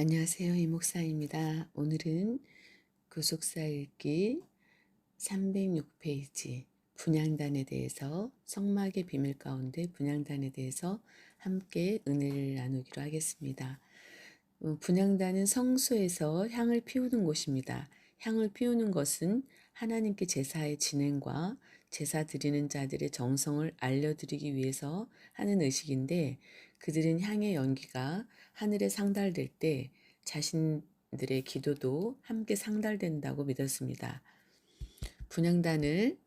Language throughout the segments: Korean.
안녕하세요. 이목사입니다. 오늘은 구속사 읽기 306페이지 분향단에 대해서 성막의 비밀 가운데 분향단에 대해서 함께 은혜를 나누기로 하겠습니다. 분향단은 성소에서 향을 피우는 곳입니다. 향을 피우는 것은 하나님께 제사의 진행과 제사 드리는 자들의 정성을 알려드리기 위해서 하는 의식인데 그들은 향의 연기가 하늘에 상달될 때 자신들의 기도도 함께 상달된다고 믿었습니다. 분향단을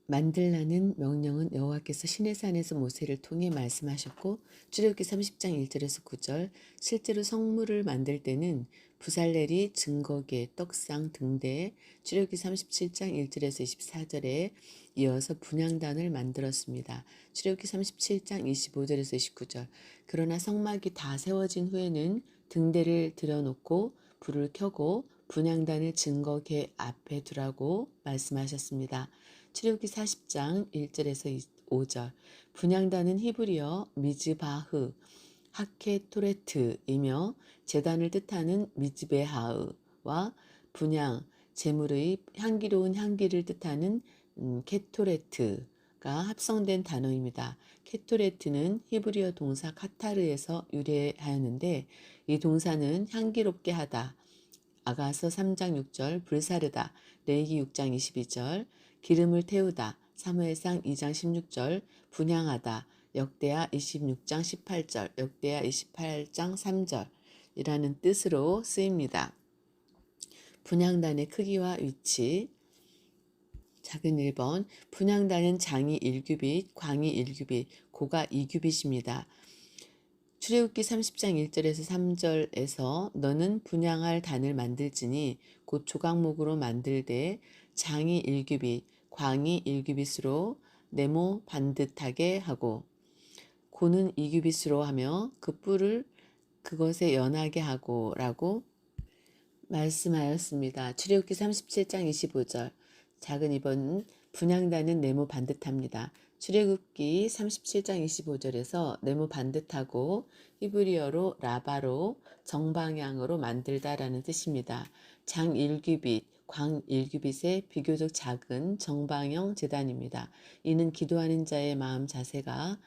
만들라는 명령은 여호와께서 시내산에서 모세를 통해 말씀하셨고 출애굽기 30장 1절에서 9절 실제로 성물을 만들 때는 부살렐이 증거계, 떡상, 등대 출애굽기 37장 1절에서 24절에 이어서 분향단을 만들었습니다. 출애굽기 37장 25절에서 29절 그러나 성막이 다 세워진 후에는 등대를 들여놓고 불을 켜고 분향단을 증거계 앞에 두라고 말씀하셨습니다. 출애굽기 40장 1절에서 5절 분향단은 히브리어 미즈바흐 하케토레트이며 제단을 뜻하는 미즈베하흐와 분향 제물의 향기로운 향기를 뜻하는 케토레트가 합성된 단어입니다. 케토레트는 히브리어 동사 카타르에서 유래하였는데 이 동사는 향기롭게 하다, 아가서 3장 6절 불사르다, 레위기 6장 22절 기름을 태우다, 사무엘상 2장 16절 분향하다, 역대하 26장 18절, 역대하 28장 3절이라는 뜻으로 쓰입니다. 분향단의 크기와 위치 작은 1번 분향단은 장이 1규빗, 광이 1규빗, 고가 2규빗입니다. 출애굽기 30장 1절에서 3절에서 너는 분향할 단을 만들지니 곧 조각목으로 만들되 장이 1규빗, 광이 1규빗으로 네모 반듯하게 하고 고는 2규빗으로 하며 그 뿔을 그것에 연하게 하고 라고 말씀하였습니다. 출애굽기 37장 25절 작은 2번 분향단은 네모 반듯합니다. 출애굽기 37장 25절에서 네모 반듯하고 히브리어로 라바로 정방향으로 만들다라는 뜻입니다. 장 1규빗, 광 1규빗의 비교적 작은 정방형 제단입니다. 이는 기도하는 자의 마음 자세가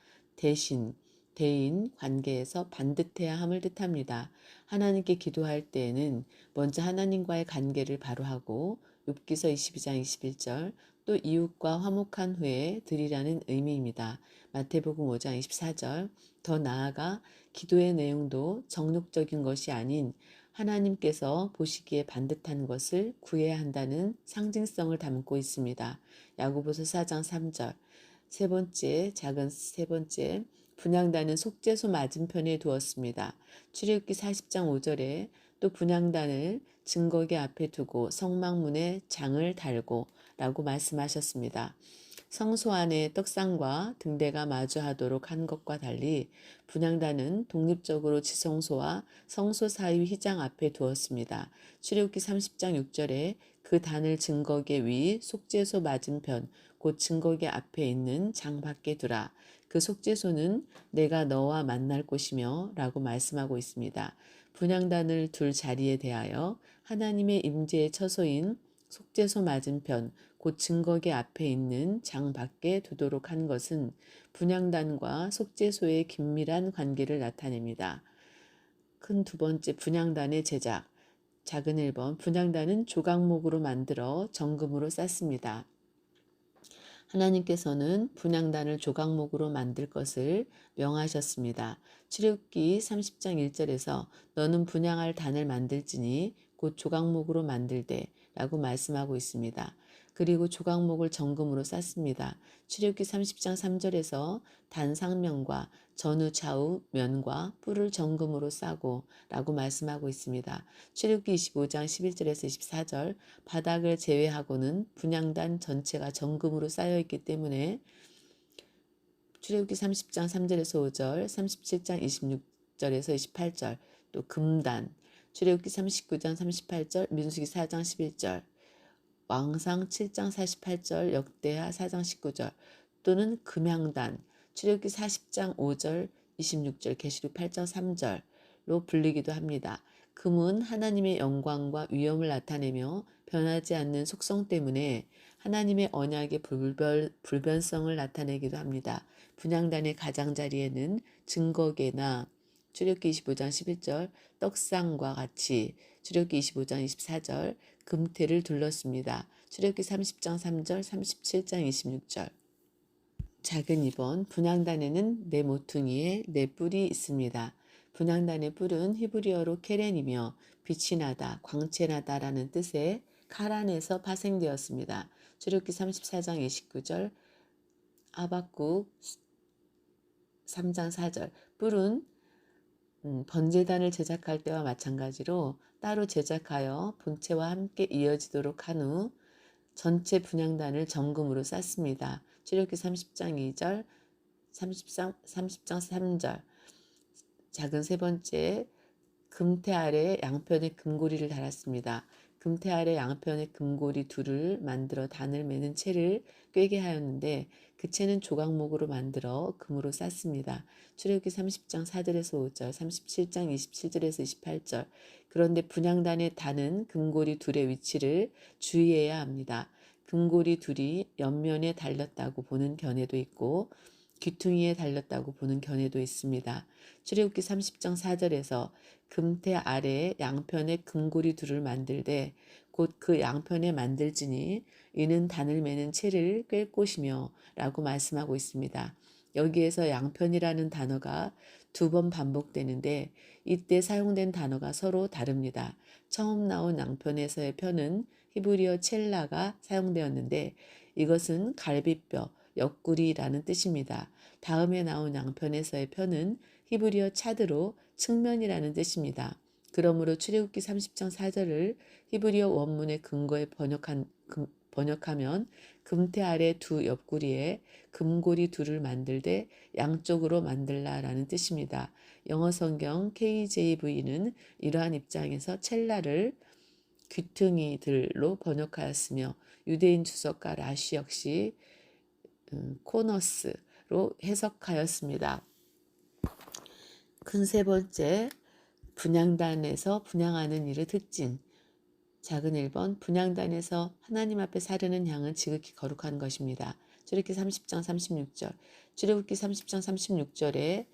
대인 관계에서 반듯해야 함을 뜻합니다. 하나님께 기도할 때에는 먼저 하나님과의 관계를 바로 하고 욥기서 22장 21절 또 이웃과 화목한 후에 드리라는 의미입니다. 마태복음 5장 24절 더 나아가 기도의 내용도 정욕적인 것이 아닌 하나님께서 보시기에 반듯한 것을 구해야 한다는 상징성을 담고 있습니다. 야고보서 4장 3절 작은 세 번째 분향단은 속죄소 맞은편에 두었습니다. 출애굽기 40장 5절에 또 분향단을 증거계 앞에 두고 성막문에 장을 달고 라고 말씀하셨습니다. 성소 안에 떡상과 등대가 마주하도록 한 것과 달리 분향단은 독립적으로 지성소와 성소 사이 휘장 앞에 두었습니다. 출애굽기 30장 6절에 그 단을 증거계 위 속죄소 맞은편 곧 증거계 앞에 있는 장 밖에 두라. 그 속죄소는 내가 너와 만날 곳이며 라고 말씀하고 있습니다. 분향단을 둘 자리에 대하여 하나님의 임재의 처소인 속죄소 맞은편 곧 증거계 앞에 있는 장 밖에 두도록 한 것은 분향단과 속죄소의 긴밀한 관계를 나타냅니다. 큰 두 번째 분향단의 제작 작은 1번 분향단은 조각목으로 만들어 정금으로 쌌습니다. 하나님께서는 분향단을 조각목으로 만들 것을 명하셨습니다. 출애굽기 30장 1절에서 너는 분향할 단을 만들지니 곧 조각목으로 만들되 라고 말씀하고 있습니다. 그리고 조각목을 정금으로 쌌습니다. 출애굽기 30장 3절에서 단 상면과 전후 좌우 면과 뿔을 정금으로 싸고 라고 말씀하고 있습니다. 출애굽기 25장 11절에서 24절 바닥을 제외하고는 분향단 전체가 정금으로 쌓여있기 때문에 출애굽기 30장 3절에서 5절, 37장 26절에서 28절, 또 금단, 출애굽기 39장 38절, 민수기 4장 11절, 왕상 7장 48절, 역대하 4장 19절, 또는 금향단, 출애굽기 40장 5절, 26절, 계시록 8장 3절, 불리기도 합니다. 금은 하나님의 영광과 위엄을 나타내며 변하지 않는 속성 때문에 하나님의 언약의 불변성을 나타내기도 합니다. 분향단의 가장자리에는 증거계나 출애굽기 25장 11절 떡상과 같이 출애굽기 25장 24절 금태를 둘렀습니다. 출애굽기 30장 3절 37장 26절 작은 2번 분향단에는 네 모퉁이에 네 뿔이 있습니다. 분향단의 뿔은 히브리어로 케렌이며 빛이 나다, 광채나다라는 뜻의 카란에서 파생되었습니다. 출애굽기 34장 29절, 하박국 3장 4절. 뿔은 번제단을 제작할 때와 마찬가지로 따로 제작하여 본체와 함께 이어지도록 한 후 전체 분향단을 정금으로 쌌습니다. 출애굽기 30장 2절, 30장 3절. 작은 세 번째, 금태 아래 양편에 금고리를 달았습니다. 금태 아래 양편에 금고리 둘을 만들어 단을 매는 채를 꿰게 하였는데 그 채는 조각목으로 만들어 금으로 쌌습니다. 출애굽기 30장 4절에서 5절, 37장 27절에서 28절. 그런데 분향단의 단은 금고리 둘의 위치를 주의해야 합니다. 금고리 둘이 옆면에 달렸다고 보는 견해도 있고 귀퉁이에 달렸다고 보는 견해도 있습니다. 출애굽기 30장 4절에서 금태 아래에 양편에 금고리 둘을 만들되 곧 그 양편에 만들지니 이는 단을 매는 채를 꿰 곳이며 라고 말씀하고 있습니다. 여기에서 양편이라는 단어가 두 번 반복되는데 이때 사용된 단어가 서로 다릅니다. 처음 나온 양편에서의 편은 히브리어 첼라가 사용되었는데 이것은 갈비뼈, 옆구리라는 뜻입니다. 다음에 나온 양편에서의 편은 히브리어 차드로 측면이라는 뜻입니다. 그러므로 출애굽기 30장 4절을 히브리어 원문의 근거에 번역하면 금태 아래 두 옆구리에 금고리 둘을 만들되 양쪽으로 만들라라는 뜻입니다. 영어 성경 KJV는 이러한 입장에서 첼라를 귀퉁이들로 번역하였으며 유대인 주석가 라시 역시 코너스로 해석하였습니다. 큰 세 번째, 분향단에서 분향하는 일의 특징. 작은 1번, 분향단에서 하나님 앞에 사르는 향은 지극히 거룩한 것입니다. 출애굽기 30장 36절. 출애굽기 30장 36절에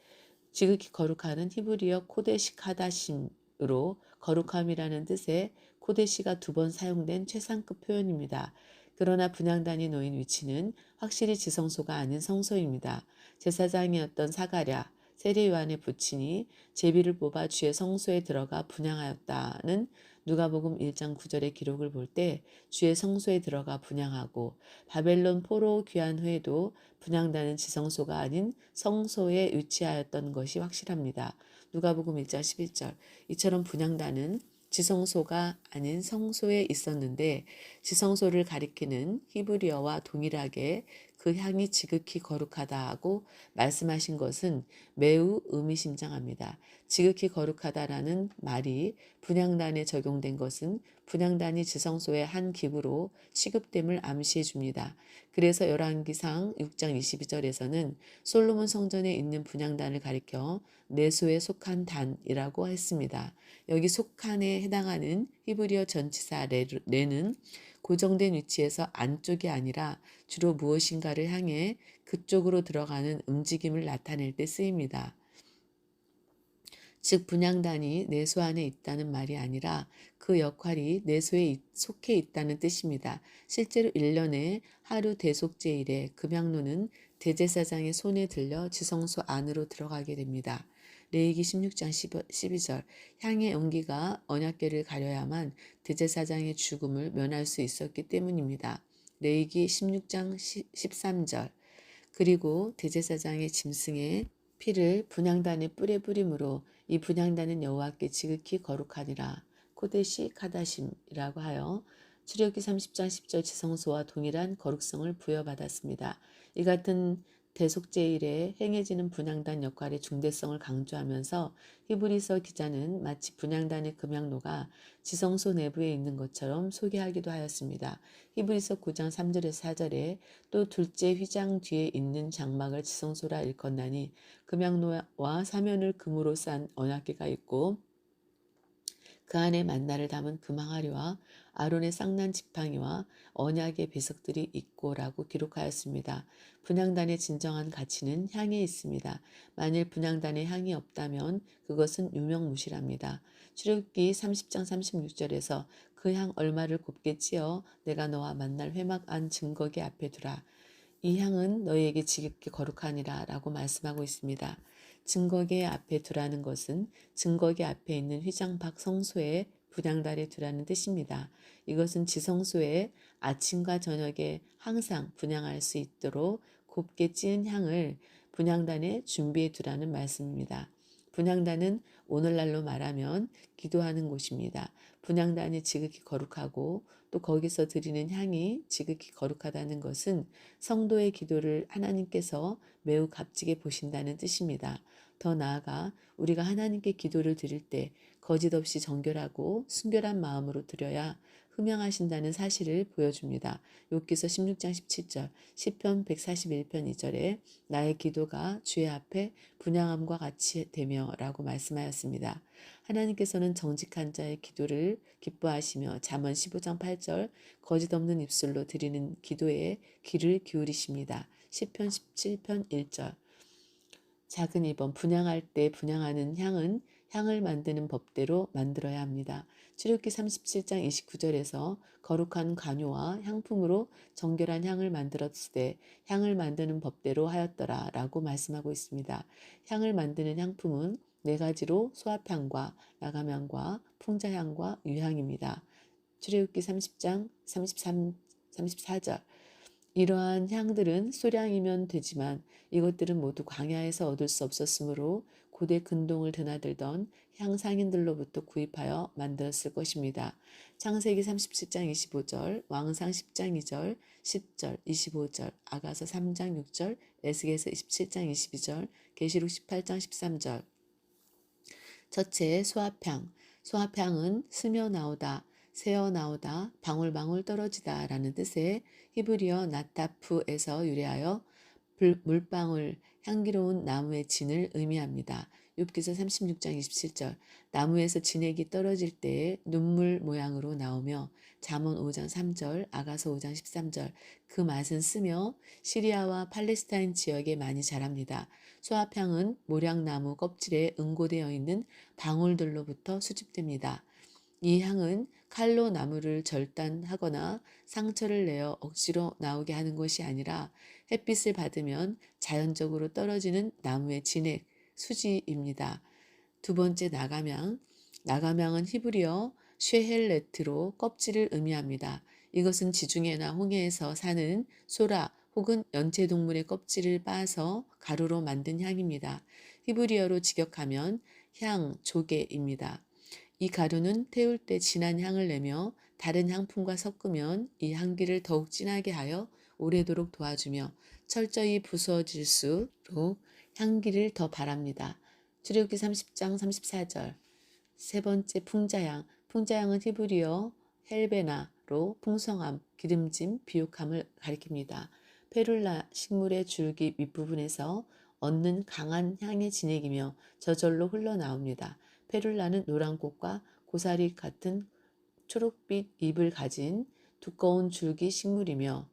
지극히 거룩한은 히브리어 코데시 카다심으로 거룩함이라는 뜻의 코데시가 두 번 사용된 최상급 표현입니다. 그러나 분향단이 놓인 위치는 확실히 지성소가 아닌 성소입니다. 제사장이었던 사가랴, 세례요한의 부친이 제비를 뽑아 주의 성소에 들어가 분향하였다는 누가복음 1장 9절의 기록을 볼 때 주의 성소에 들어가 분향하고 바벨론 포로 귀환 후에도 분향단은 지성소가 아닌 성소에 위치하였던 것이 확실합니다. 누가복음 1장 11절. 이처럼 분향단은 지성소가 아닌 성소에 있었는데 지성소를 가리키는 히브리어와 동일하게 그 향이 지극히 거룩하다고 말씀하신 것은 매우 의미심장합니다. 지극히 거룩하다라는 말이 분향단에 적용된 것은 분향단이 지성소의 한 기구로 취급됨을 암시해 줍니다. 그래서 열왕기상 6장 22절에서는 솔로몬 성전에 있는 분향단을 가리켜 내소에 속한 단이라고 했습니다. 여기 속한에 해당하는 히브리어 전치사 레는 고정된 위치에서 안쪽이 아니라 주로 무엇인가를 향해 그쪽으로 들어가는 움직임을 나타낼 때 쓰입니다. 즉 분향단이 내소 안에 있다는 말이 아니라 그 역할이 내소에 속해 있다는 뜻입니다. 실제로 1년에 하루 대속제일에 금향로는 대제사장의 손에 들려 지성소 안으로 들어가게 됩니다. 레위기 16장 12절 향의 온기가 언약궤를 가려야만 대제사장의 죽음을 면할 수 있었기 때문입니다. 레위기 16장 13절 그리고 대제사장의 짐승의 피를 분향단의 뿔에 뿌림으로 이 분향단은 여호와께 지극히 거룩하니라. 코데시 카다심이라고 하여 출애굽기 30장 10절 지성소와 동일한 거룩성을 부여받았습니다. 이 같은 대속죄일에 행해지는 분향단 역할의 중대성을 강조하면서 히브리서 기자는 마치 분향단의 금향로가 지성소 내부에 있는 것처럼 소개하기도 하였습니다. 히브리서 9장 3절에서 4절에 또 둘째 휘장 뒤에 있는 장막을 지성소라 일컫나니 금향로와 사면을 금으로 싼 언약궤가 있고 그 안에 만나를 담은 금항아리와 아론의 쌍난 지팡이와 언약의 배석들이 있고라고 기록하였습니다. 분향단의 진정한 가치는 향에 있습니다. 만일 분향단에 향이 없다면 그것은 유명무실합니다. 출애굽기 30장 36절에서 그 향 얼마를 곱게 찌어 내가 너와 만날 회막 안 증거기 앞에 두라. 이 향은 너희에게 지극히 거룩하니라 라고 말씀하고 있습니다. 증거계 앞에 두라는 것은 증거계 앞에 있는 휘장 밖 성소에 분향단에 두라는 뜻입니다. 이것은 지성소에 아침과 저녁에 항상 분향할 수 있도록 곱게 찌은 향을 분향단에 준비해 두라는 말씀입니다. 분향단은 오늘날로 말하면 기도하는 곳입니다. 분향단이 지극히 거룩하고 또 거기서 드리는 향이 지극히 거룩하다는 것은 성도의 기도를 하나님께서 매우 값지게 보신다는 뜻입니다. 더 나아가 우리가 하나님께 기도를 드릴 때 거짓 없이 정결하고 순결한 마음으로 드려야 흠양하신다는 사실을 보여줍니다. 욥기서 16장 17절, 시편 141편 2절에 나의 기도가 주의 앞에 분향함과 같이 되며 라고 말씀하였습니다. 하나님께서는 정직한 자의 기도를 기뻐하시며 잠언 15장 8절 거짓 없는 입술로 드리는 기도에 귀를 기울이십니다. 시편 17편 1절 작은 2번 분향할 때 분향하는 향은 향을 만드는 법대로 만들어야 합니다. 출애굽기 37장 29절에서 거룩한 관유와 향품으로 정결한 향을 만들었을 때 향을 만드는 법대로 하였더라 라고 말씀하고 있습니다. 향을 만드는 향품은 네 가지로 소합향과 나감향과 풍자향과 유향입니다. 출애굽기 30장 34절 이러한 향들은 소량이면 되지만 이것들은 모두 광야에서 얻을 수 없었으므로 고대 근동을 드나들던 향상인들로부터 구입하여 만들었을 것입니다. 창세기 37장 25절, 왕상 10장 2절, 10절, 25절, 아가서 3장 6절, 에스겔서 27장 22절, 계시록 18장 13절. 첫째, 소합향. 소합향은 스며 나오다, 새어 나오다, 방울방울 떨어지다 라는 뜻의 히브리어 나타프에서 유래하여 물방울, 향기로운 나무의 진을 의미합니다. 욥기서 36장 27절 나무에서 진액이 떨어질 때에 눈물 모양으로 나오며 잠언 5장 3절, 아가서 5장 13절 그 맛은 쓰며 시리아와 팔레스타인 지역에 많이 자랍니다. 소합향은 모략나무 껍질에 응고되어 있는 방울들로부터 수집됩니다. 이 향은 칼로 나무를 절단하거나 상처를 내어 억지로 나오게 하는 것이 아니라 햇빛을 받으면 자연적으로 떨어지는 나무의 진액, 수지입니다. 두 번째 나감향. 나감향은 히브리어 쉐헬레트로 껍질을 의미합니다. 이것은 지중해나 홍해에서 사는 소라 혹은 연체동물의 껍질을 빻아서 가루로 만든 향입니다. 히브리어로 직역하면 향, 조개입니다. 이 가루는 태울 때 진한 향을 내며 다른 향품과 섞으면 이 향기를 더욱 진하게 하여 오래도록 도와주며 철저히 부서질수록 향기를 더 바랍니다. 출애굽기 30장 34절 세 번째 풍자향. 풍자향은 히브리어 헬베나로 풍성함, 기름짐, 비옥함을 가리킵니다. 페룰라 식물의 줄기 윗부분에서 얻는 강한 향의 진액이며 저절로 흘러나옵니다. 페룰라는 노란 꽃과 고사리 같은 초록빛 잎을 가진 두꺼운 줄기 식물이며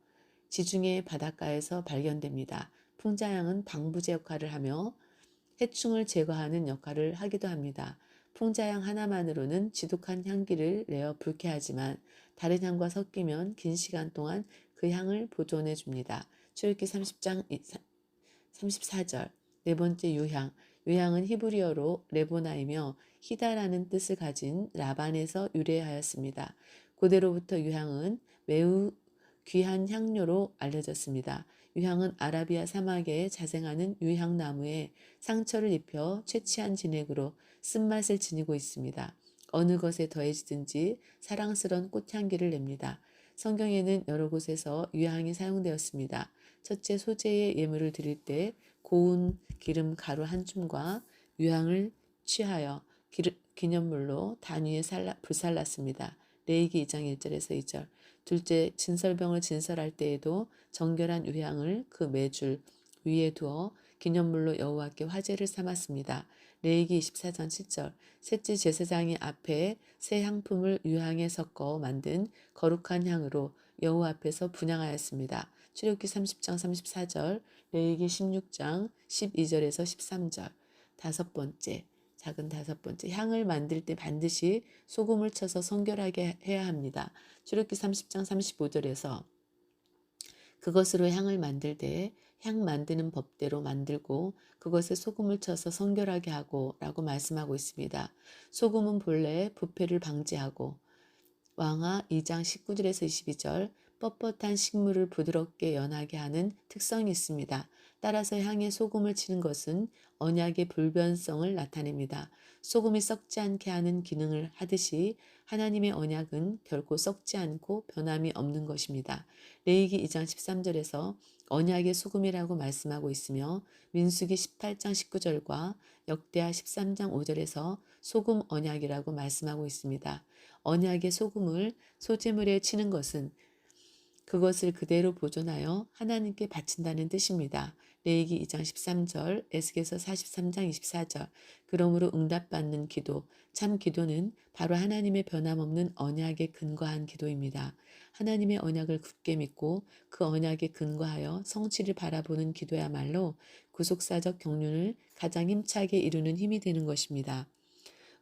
지중해 바닷가에서 발견됩니다. 풍자향은 방부제 역할을 하며 해충을 제거하는 역할을 하기도 합니다. 풍자향 하나만으로는 지독한 향기를 내어 불쾌하지만 다른 향과 섞이면 긴 시간 동안 그 향을 보존해 줍니다. 출애굽기 30장 34절 네 번째 유향. 유향은 히브리어로 레보나이며 히다라는 뜻을 가진 라반에서 유래하였습니다. 고대로부터 유향은 매우 귀한 향료로 알려졌습니다. 유향은 아라비아 사막에 자생하는 유향나무에 상처를 입혀 채취한 진액으로 쓴맛을 지니고 있습니다. 어느 것에 더해지든지 사랑스러운 꽃향기를 냅니다. 성경에는 여러 곳에서 유향이 사용되었습니다. 첫째 소재의 예물을 드릴 때 고운 기름 가루 한 줌과 유향을 취하여 기념물로 단위에 불살랐습니다. 레위기 2장 1절에서 2절. 둘째, 진설병을 진설할 때에도 정결한 유향을 그 매줄 위에 두어 기념물로 여호와께 화제를 삼았습니다. 레위기 24장 7절. 셋째, 제사장이 앞에 새 향품을 유향에 섞어 만든 거룩한 향으로 여호와 앞에서 분향하였습니다. 출애굽기 30장 34절, 레위기 16장 12절에서 13절. 다섯 번째, 작은 다섯 번째, 향을 만들 때 반드시 소금을 쳐서 성결하게 해야 합니다. 출애굽기 30장 35절에서 그것으로 향을 만들되 향 만드는 법대로 만들고 그것에 소금을 쳐서 성결하게 하고 라고 말씀하고 있습니다. 소금은 본래 부패를 방지하고 왕하 2장 19절에서 22절 뻣뻣한 식물을 부드럽게 연하게 하는 특성이 있습니다. 따라서 향에 소금을 치는 것은 언약의 불변성을 나타냅니다. 소금이 썩지 않게 하는 기능을 하듯이 하나님의 언약은 결코 썩지 않고 변함이 없는 것입니다. 레위기 2장 13절에서 언약의 소금이라고 말씀하고 있으며 민수기 18장 19절과 역대하 13장 5절에서 소금 언약이라고 말씀하고 있습니다. 언약의 소금을 소재물에 치는 것은 그것을 그대로 보존하여 하나님께 바친다는 뜻입니다. 레위기 2장 13절, 에스겔서 43장 24절. 그러므로 응답받는 기도, 참 기도는 바로 하나님의 변함없는 언약에 근거한 기도입니다. 하나님의 언약을 굳게 믿고 그 언약에 근거하여 성취를 바라보는 기도야말로 구속사적 경륜을 가장 힘차게 이루는 힘이 되는 것입니다.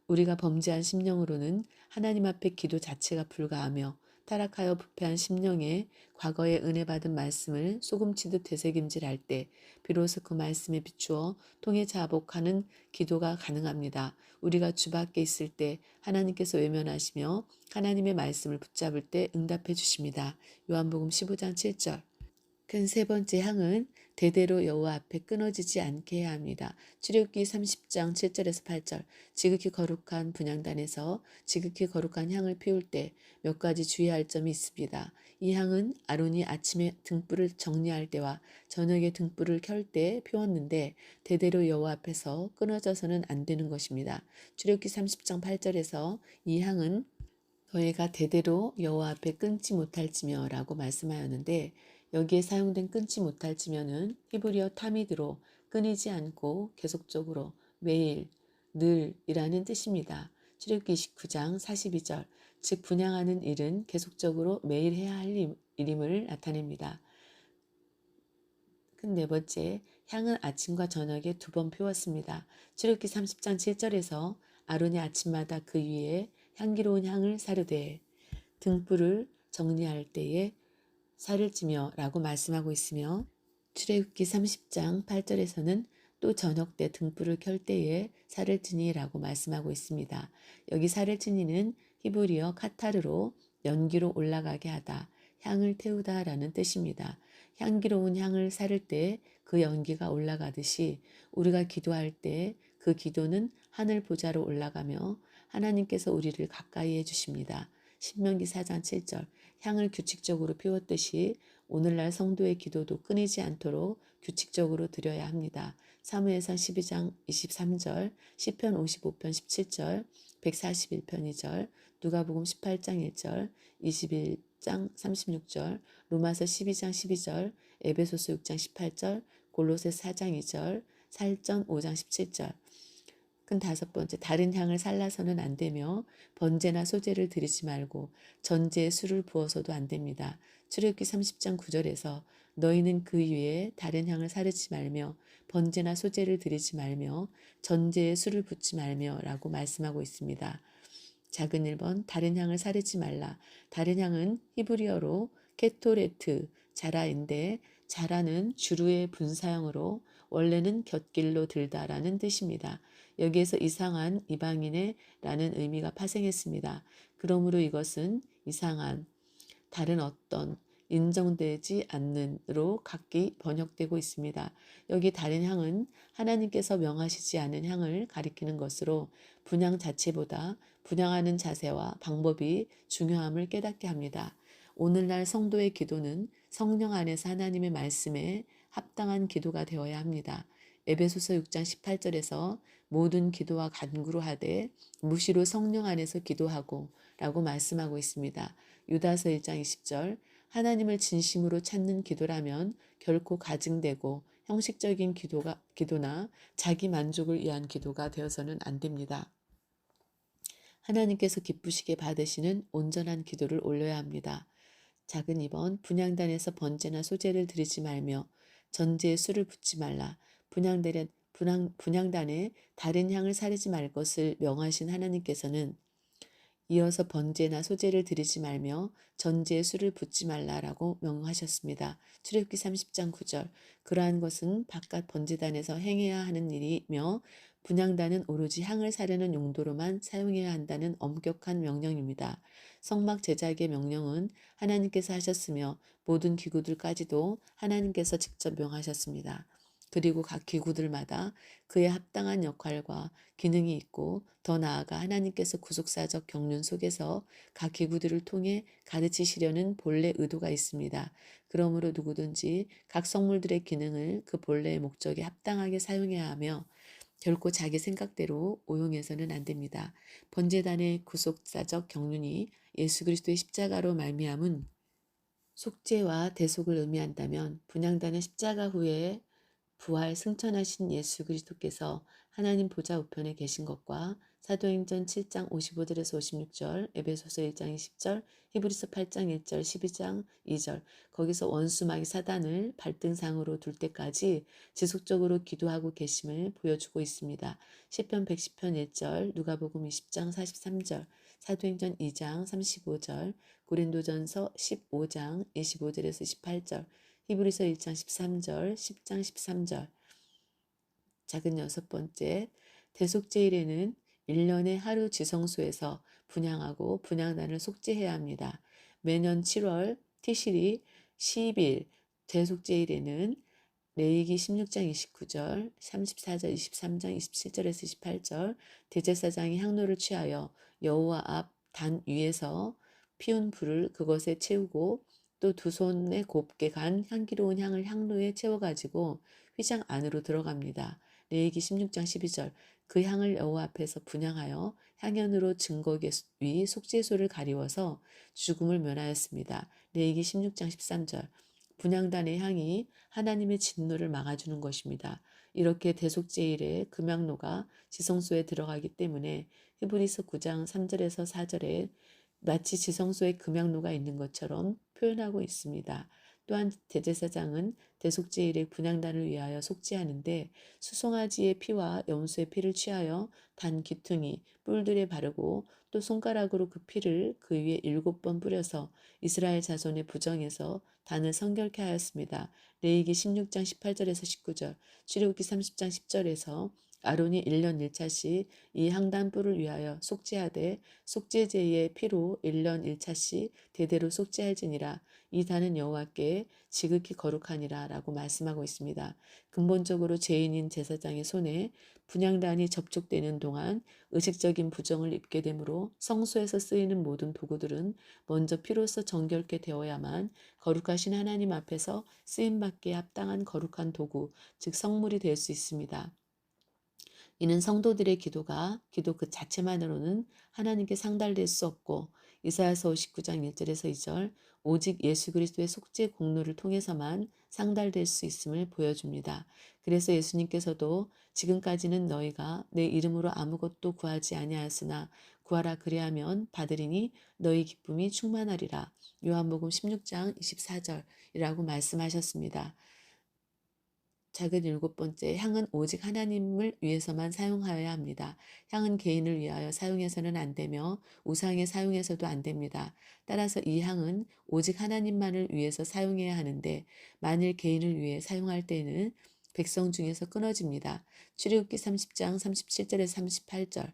우리가 범죄한 심령으로는 하나님 앞에 기도 자체가 불가하며 타락하여 부패한 심령에 과거에 은혜 받은 말씀을 소금치듯 되새김질할 때 비로소 그 말씀에 비추어 통해 자복하는 기도가 가능합니다. 우리가 주 밖에 있을 때 하나님께서 외면하시며 하나님의 말씀을 붙잡을 때 응답해 주십니다. 요한복음 15장 7절. 큰 세 번째 향은 대대로 여호와 앞에 끊어지지 않게 해야 합니다. 출애굽기 30장 7절에서 8절. 지극히 거룩한 분향단에서 지극히 거룩한 향을 피울 때 몇 가지 주의할 점이 있습니다. 이 향은 아론이 아침에 등불을 정리할 때와 저녁에 등불을 켤 때 피웠는데 대대로 여호와 앞에서 끊어져서는 안 되는 것입니다. 출애굽기 30장 8절에서 이 향은 너희가 대대로 여호와 앞에 끊지 못할지며라고 말씀하였는데 여기에 사용된 끊지 못할지며는 히브리어 타미드로 끊이지 않고 계속적으로 매일 늘이라는 뜻입니다. 출애굽기 29장 42절 즉 분향하는 일은 계속적으로 매일 해야 할 일임을 나타냅니다. 큰 네 번째, 향은 아침과 저녁에 2번 피웠습니다. 출애굽기 30장 7절에서 아론이 아침마다 그 위에 향기로운 향을 사르되 등불을 정리할 때에 살을 찌며 라고 말씀하고 있으며 출애굽기 30장 8절에서는 또 저녁 때 등불을 켤 때에 살을 찌니 라고 말씀하고 있습니다. 여기 살을 찌니는 히브리어 카타르로 연기로 올라가게 하다, 향을 태우다 라는 뜻입니다. 향기로운 향을 사를 때 그 연기가 올라가듯이 우리가 기도할 때 그 기도는 하늘 보좌로 올라가며 하나님께서 우리를 가까이 해주십니다. 신명기 4장 7절 향을 규칙적으로 피웠듯이 오늘날 성도의 기도도 끊이지 않도록 규칙적으로 드려야 합니다. 사무엘상 12장 23절, 시편 55편 17절, 141편 2절, 누가복음 18장 1절, 21장 36절, 로마서 12장 12절, 에베소서 6장 18절, 골로새 4장 2절, 살전 5장 17절. 큰 다섯 번째, 다른 향을 살라서는 안 되며 번제나 소제를 드리지 말고 전제에 술을 부어서도 안 됩니다. 출애굽기 30장 9절에서 너희는 그 위에 다른 향을 사르지 말며 번제나 소제를 드리지 말며 전제에 술을 붓지 말며 라고 말씀하고 있습니다. 작은 1번, 다른 향을 사르지 말라. 다른 향은 히브리어로 케토레트, 자라인데 자라는 주루의 분사형으로 원래는 곁길로 들다라는 뜻입니다. 여기에서 이상한 이방인의 라는 의미가 파생했습니다. 그러므로 이것은 이상한, 다른 어떤, 인정되지 않는으로 각기 번역되고 있습니다. 여기 다른 향은 하나님께서 명하시지 않은 향을 가리키는 것으로 분향 자체보다 분향하는 자세와 방법이 중요함을 깨닫게 합니다. 오늘날 성도의 기도는 성령 안에서 하나님의 말씀에 합당한 기도가 되어야 합니다. 에베소서 6장 18절에서 모든 기도와 간구로 하되 무시로 성령 안에서 기도하고 라고 말씀하고 있습니다. 유다서 1장 20절 하나님을 진심으로 찾는 기도라면 결코 가증되고 형식적인 기도나 자기 만족을 위한 기도가 되어서는 안 됩니다. 하나님께서 기쁘시게 받으시는 온전한 기도를 올려야 합니다. 작은 2번 분향단에서 번제나 소제를 드리지 말며 전제에 술을 붓지 말라. 분향단에 다른 향을 사르지 말 것을 명하신 하나님께서는 이어서 번제나 소제를 드리지 말며 전제에 술을 붓지 말라라고 명하셨습니다. 출애굽기 30장 9절 그러한 것은 바깥 번제단에서 행해야 하는 일이며 분향단은 오로지 향을 사르는 용도로만 사용해야 한다는 엄격한 명령입니다. 성막 제작의 명령은 하나님께서 하셨으며 모든 기구들까지도 하나님께서 직접 명하셨습니다. 그리고 각 기구들마다 그에 합당한 역할과 기능이 있고 더 나아가 하나님께서 구속사적 경륜 속에서 각 기구들을 통해 가르치시려는 본래 의도가 있습니다. 그러므로 누구든지 각 성물들의 기능을 그 본래의 목적에 합당하게 사용해야 하며 결코 자기 생각대로 오용해서는 안 됩니다. 번제단의 구속사적 경륜이 예수 그리스도의 십자가로 말미암은 속죄와 대속을 의미한다면 분향단은 십자가 후에 부활 승천하신 예수 그리스도께서 하나님 보좌 우편에 계신 것과 사도행전 7장 55절에서 56절, 에베소서 1장 20절, 히브리서 8장 1절, 12장 2절 거기서 원수마귀 사단을 발등상으로 둘 때까지 지속적으로 기도하고 계심을 보여주고 있습니다. 시편 110편 1절, 누가복음 20장 43절, 사도행전 2장 35절, 고린도전서 15장 25절에서 18절, 히브리서 1장 13절, 10장 13절. 작은 6번째, 대속제일에는 1년에 하루 지성소에서 분향하고 분향단을 속죄해야 합니다. 매년 7월 티시리 10일 대속제일에는 레위기 16장 29절, 34절, 23장 27절에서 28절 대제사장이 향로를 취하여 여호와 앞 단 위에서 피운 불을 그것에 채우고 또 두 손에 곱게 간 향기로운 향을 향로에 채워가지고 휘장 안으로 들어갑니다. 레위기 16장 12절 그 향을 여호와 앞에서 분향하여 향연으로 증거계 위 속죄소를 가리워서 죽음을 면하였습니다. 레위기 16장 13절 분향단의 향이 하나님의 진노를 막아주는 것입니다. 이렇게 대속제일에 금향로가 지성소에 들어가기 때문에 히브리서 9장 3절에서 4절에 마치 지성소에 금향로가 있는 것처럼 표현하고 있습니다. 또한 대제사장은 대속제일에 분향단을 위하여 속죄하는데 수송아지의 피와 염소의 피를 취하여 단 귀퉁이, 뿔들에 바르고 또 손가락으로 그 피를 그 위에 7번 뿌려서 이스라엘 자손의 부정에서 단을 성결케 하였습니다. 레위기 16장 18절에서 19절, 출애굽기 30장 10절에서 아론이 1년 1차씩 이 향단 뿔을 위하여 속죄하되 속죄제의 피로 1년 1차씩 대대로 속죄할지니라. 이 단은 여호와께 지극히 거룩하니라 라고 말씀하고 있습니다. 근본적으로 죄인인 제사장의 손에 분향단이 접촉되는 동안 의식적인 부정을 입게 되므로 성소에서 쓰이는 모든 도구들은 먼저 피로써 정결케 되어야만 거룩하신 하나님 앞에서 쓰임받기에 합당한 거룩한 도구, 즉 성물이 될 수 있습니다. 이는 성도들의 기도 그 자체만으로는 하나님께 상달될 수 없고 이사야서 59장 1절에서 2절 오직 예수 그리스도의 속죄 공로를 통해서만 상달될 수 있음을 보여줍니다. 그래서 예수님께서도 지금까지는 너희가 내 이름으로 아무것도 구하지 아니하였으나 구하라 그리하면 받으리니 너희 기쁨이 충만하리라. 요한복음 16장 24절이라고 말씀하셨습니다. 작은 7번째, 향은 오직 하나님을 위해서만 사용하여야 합니다. 향은 개인을 위하여 사용해서는 안 되며 우상에 사용해서도 안 됩니다. 따라서 이 향은 오직 하나님만을 위해서 사용해야 하는데 만일 개인을 위해 사용할 때는 백성 중에서 끊어집니다. 출애굽기 30장 37절에서 38절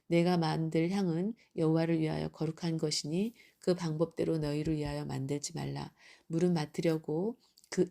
내가 만들 향은 여호와를 위하여 거룩한 것이니 그 방법대로 너희를 위하여 만들지 말라. 물은 맡으려고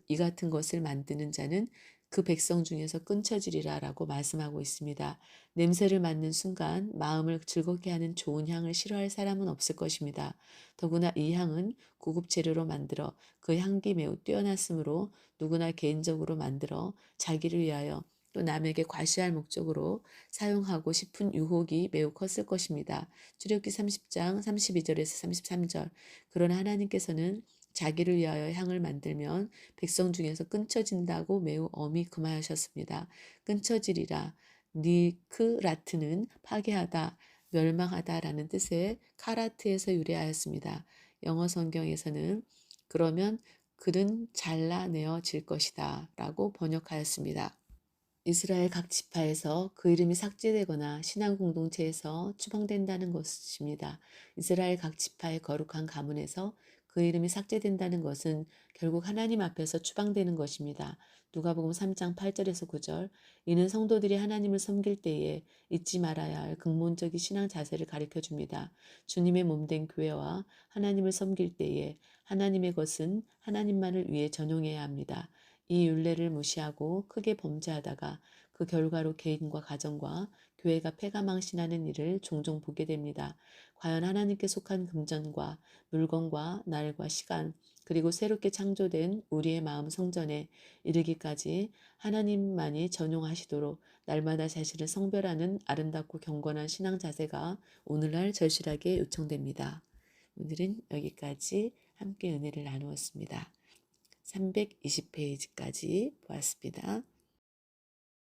이 같은 것을 만드는 자는 그 백성 중에서 끊쳐지리라 라고 말씀하고 있습니다. 냄새를 맡는 순간 마음을 즐겁게 하는 좋은 향을 싫어할 사람은 없을 것입니다. 더구나 이 향은 고급 재료로 만들어 그 향기 매우 뛰어났으므로 누구나 개인적으로 만들어 자기를 위하여 또 남에게 과시할 목적으로 사용하고 싶은 유혹이 매우 컸을 것입니다. 출애굽기 30장 32절에서 33절. 그러나 하나님께서는 자기를 위하여 향을 만들면 백성 중에서 끊쳐진다고 매우 엄히 금하셨습니다. 끊쳐지리라. 니크라트는 파괴하다, 멸망하다라는 뜻의 카라트에서 유래하였습니다. 영어 성경에서는 그러면 그는 잘라내어질 것이다 라고 번역하였습니다. 이스라엘 각 지파에서 그 이름이 삭제되거나 신앙 공동체에서 추방된다는 것입니다. 이스라엘 각 지파의 거룩한 가문에서 그 이름이 삭제된다는 것은 결국 하나님 앞에서 추방되는 것입니다. 누가복음 3장 8절에서 9절. 이는 성도들이 하나님을 섬길 때에 잊지 말아야 할 근본적인 신앙 자세를 가르쳐 줍니다. 주님의 몸된 교회와 하나님을 섬길 때에 하나님의 것은 하나님만을 위해 전용해야 합니다. 이 율례를 무시하고 크게 범죄하다가 그 결과로 개인과 가정과 교회가 패가망신하는 일을 종종 보게 됩니다. 과연 하나님께 속한 금전과 물건과 날과 시간 그리고 새롭게 창조된 우리의 마음 성전에 이르기까지 하나님만이 전용하시도록 날마다 자신을 성별하는 아름답고 경건한 신앙 자세가 오늘날 절실하게 요청됩니다. 오늘은 여기까지 함께 은혜를 나누었습니다. 320페이지까지 보았습니다.